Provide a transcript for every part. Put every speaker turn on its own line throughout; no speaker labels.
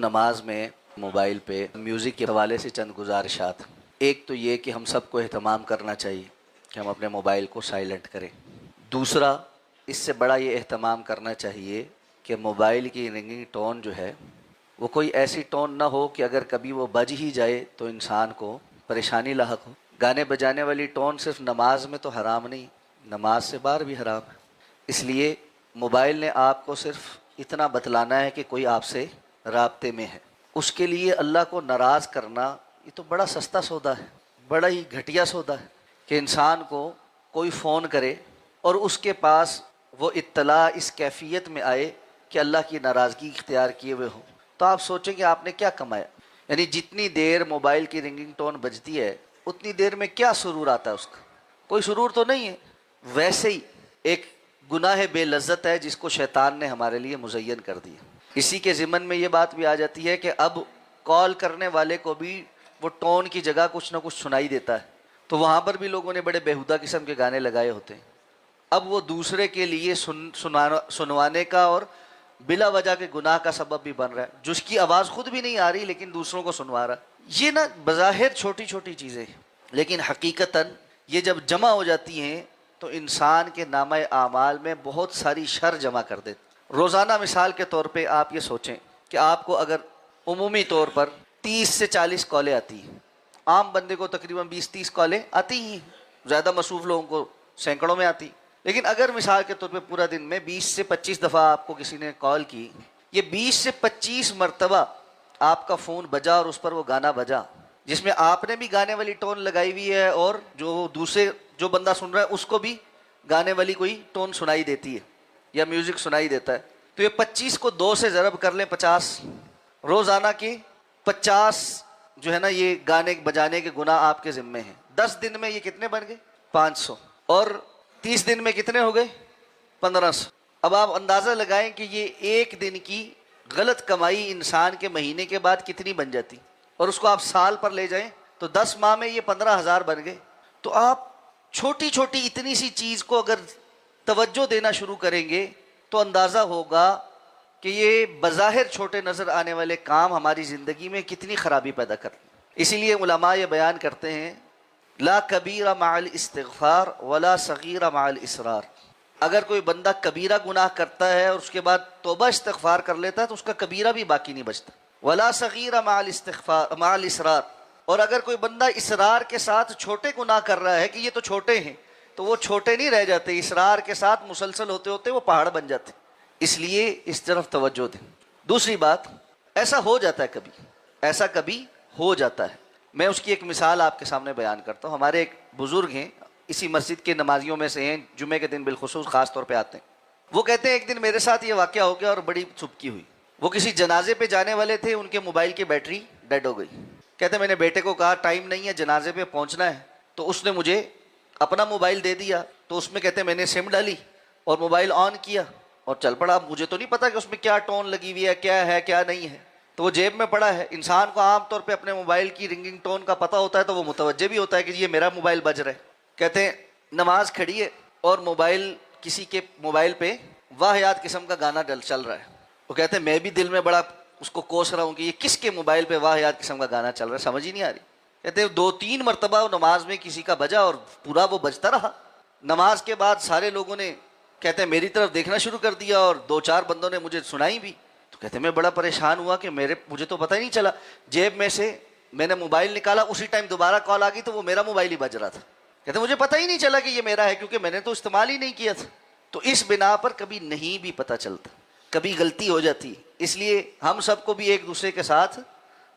نماز میں موبائل پہ میوزک کے حوالے سے چند گزارشات۔ ایک تو یہ کہ ہم سب کو اہتمام کرنا چاہیے کہ ہم اپنے موبائل کو سائلنٹ کریں۔ دوسرا، اس سے بڑا یہ اہتمام کرنا چاہیے کہ موبائل کی رنگنگ ٹون جو ہے وہ کوئی ایسی ٹون نہ ہو کہ اگر کبھی وہ بج ہی جائے تو انسان کو پریشانی لاحق ہو۔ گانے بجانے والی ٹون صرف نماز میں تو حرام نہیں، نماز سے باہر بھی حرام ہے۔ اس لیے موبائل نے آپ کو صرف اتنا بتلانا ہے کہ کوئی آپ سے رابطے میں ہے۔ اس کے لیے اللہ کو ناراض کرنا یہ تو بڑا سستا سودا ہے، بڑا ہی گھٹیا سودا ہے کہ انسان کو کوئی فون کرے اور اس کے پاس وہ اطلاع اس کیفیت میں آئے کہ اللہ کی ناراضگی اختیار کیے ہوئے ہو، تو آپ سوچیں کہ آپ نے کیا کمایا۔ یعنی جتنی دیر موبائل کی رنگنگ ٹون بجتی ہے اتنی دیر میں کیا سرور آتا ہے اس کا؟ کوئی سرور تو نہیں ہے۔ ویسے ہی ایک گناہ بے لذت ہے جس کو شیطان نے ہمارے لیے مزین کر دیا۔ اسی کے ضمن میں یہ بات بھی آ جاتی ہے کہ اب کال کرنے والے کو بھی وہ ٹون کی جگہ کچھ نہ کچھ سنائی دیتا ہے، تو وہاں پر بھی لوگوں نے بڑے بےہودہ قسم کے گانے لگائے ہوتے ہیں۔ اب وہ دوسرے کے لیے سنوانے کا اور بلا وجہ کے گناہ کا سبب بھی بن رہا ہے، جس کی آواز خود بھی نہیں آ رہی لیکن دوسروں کو سنوا رہا ہے۔ یہ نا بظاہر چھوٹی چھوٹی چیزیں ہیں لیکن حقیقتاً یہ جب جمع ہو جاتی ہیں تو انسان کے نامہ اعمال میں بہت ساری شر جمع کر دیتے۔ روزانہ مثال کے طور پہ آپ یہ سوچیں کہ آپ کو اگر عمومی طور پر 30 سے 40 کالیں آتی ہیں، عام بندے کو تقریباً 20-30 کالیں آتی ہی، زیادہ مصروف لوگوں کو سینکڑوں میں آتی۔ لیکن اگر مثال کے طور پہ پورا دن میں 20 سے 25 دفعہ آپ کو کسی نے کال کی، یہ 20 سے 25 مرتبہ آپ کا فون بجا اور اس پر وہ گانا بجا جس میں آپ نے بھی گانے والی ٹون لگائی ہوئی ہے اور جو بندہ سن رہا ہے اس کو بھی گانے والی کوئی ٹون سنائی دیتی ہے یا میوزک سنائی دیتا ہے، تو یہ 25 کو 2 سے ضرب کر لیں 50، روزانہ کے 50 جو ہے نا یہ گانے بجانے کے گناہ آپ کے ذمے ہیں۔ 10 دن میں یہ کتنے بن گئے؟ 500، اور 30 دن میں کتنے ہو گئے؟ 1500۔ اب آپ اندازہ لگائیں کہ یہ ایک دن کی غلط کمائی انسان کے مہینے کے بعد کتنی بن جاتی، اور اس کو آپ سال پر لے جائیں تو 10 ماہ میں یہ 15,000 بن گئے۔ تو آپ چھوٹی چھوٹی اتنی سی چیز کو اگر توجہ دینا شروع کریں گے تو اندازہ ہوگا کہ یہ بظاہر چھوٹے نظر آنے والے کام ہماری زندگی میں کتنی خرابی پیدا کرتے ہیں۔ اسی لیے علماء یہ بیان کرتے ہیں لا کبیرہ مع الاستغفار ولا صغیرہ مع الاصرار۔ اگر کوئی بندہ کبیرہ گناہ کرتا ہے اور اس کے بعد توبہ استغفار کر لیتا ہے تو اس کا کبیرہ بھی باقی نہیں بچتا، ولا صغیرہ مع الاستغفار مع الاصرار۔ اور اگر کوئی بندہ اصرار کے ساتھ چھوٹے گناہ کر رہا ہے کہ یہ تو چھوٹے ہیں، تو وہ چھوٹے نہیں رہ جاتے، اصرار کے ساتھ مسلسل ہوتے ہوتے وہ پہاڑ بن جاتے۔ اس لیے اس طرف توجہ دیں۔ دوسری بات، ایسا ہو جاتا ہے کبھی ہو جاتا ہے۔ میں اس کی ایک مثال آپ کے سامنے بیان کرتا ہوں۔ ہمارے ایک بزرگ ہیں، اسی مسجد کے نمازیوں میں سے ہیں، جمعے کے دن بالخصوص خاص طور پہ آتے ہیں۔ وہ کہتے ہیں ایک دن میرے ساتھ یہ واقعہ ہو گیا اور بڑی چپکی ہوئی۔ وہ کسی جنازے پہ جانے والے تھے، ان کے موبائل کی بیٹری ڈیڈ ہو گئی۔ کہتے ہیں میں نے بیٹے کو کہا ٹائم نہیں ہے، جنازے پہ پہنچنا ہے، تو اس نے مجھے اپنا موبائل دے دیا۔ تو اس میں کہتے ہیں میں نے سم ڈالی اور موبائل آن کیا اور چل پڑا۔ اب مجھے تو نہیں پتا کہ اس میں کیا ٹون لگی ہوئی ہے، کیا نہیں ہے، تو وہ جیب میں پڑا ہے۔ انسان کو عام طور پہ اپنے موبائل کی رنگنگ ٹون کا پتہ ہوتا ہے تو وہ متوجہ بھی ہوتا ہے کہ یہ میرا موبائل بج رہا ہے۔ کہتے ہیں نماز کھڑی ہے اور کسی کے موبائل پہ واہیات قسم کا گانا چل رہا ہے۔ وہ کہتے ہیں میں بھی دل میں بڑا اس کو کوس رہا ہوں کہ یہ کس کے موبائل پہ واہیات قسم کا گانا چل رہا ہے، سمجھ ہی نہیں آ رہی۔ کہتے ہیں 2-3 مرتبہ نماز میں کسی کا بجا اور پورا وہ بجتا رہا۔ نماز کے بعد سارے لوگوں نے کہتے ہیں میری طرف دیکھنا شروع کر دیا اور 2-4 بندوں نے مجھے سنائی بھی۔ تو کہتے ہیں میں بڑا پریشان ہوا کہ مجھے تو پتہ ہی نہیں چلا، جیب میں سے میں نے موبائل نکالا، اسی ٹائم دوبارہ کال آ گئی تو وہ میرا موبائل ہی بج رہا تھا۔ کہتے ہیں مجھے پتہ ہی نہیں چلا کہ یہ میرا ہے کیونکہ میں نے تو استعمال ہی نہیں کیا تھا۔ تو اس بنا پر کبھی نہیں بھی پتہ چلتا، کبھی غلطی ہو جاتی ہے۔ اس لیے ہم سب کو بھی ایک دوسرے کے ساتھ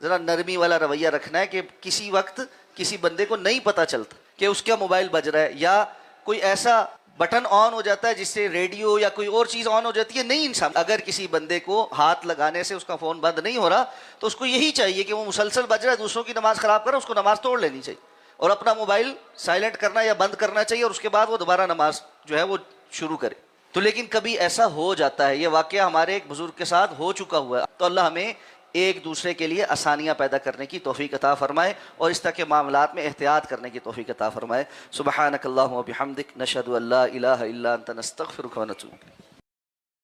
ذرا نرمی والا رویہ رکھنا ہے کہ کسی وقت کسی بندے کو نہیں پتہ چلتا کہ اس کا موبائل بج رہا ہے، یا کوئی ایسا بٹن آن ہو جاتا ہے جس سے ریڈیو یا کوئی اور چیز آن ہو جاتی ہے۔ نہیں، انسان اگر کسی بندے کو ہاتھ لگانے سے اس کا فون بند نہیں ہو رہا تو اس کو یہی چاہیے کہ وہ مسلسل بج رہا ہے، دوسروں کی نماز خراب کر رہا ہے، اس کو نماز توڑ لینی چاہیے اور اپنا موبائل سائلنٹ کرنا یا بند کرنا چاہیے، اور اس کے بعد وہ دوبارہ نماز جو ہے وہ شروع کرے۔ تو لیکن کبھی ایسا ہو جاتا ہے، یہ واقعہ ہمارے ایک بزرگ کے ساتھ ہو چکا ہوا ہے، تو اللہ ہمیں ایک دوسرے کے لیے آسانیاں پیدا کرنے کی توفیق عطا فرمائے اور اس طرح کے معاملات میں احتیاط کرنے کی توفیق عطا فرمائے۔ سبحانک اللہم و بحمدک، نشہد ان لا الہ الا انت، نستغفرک و نتوب۔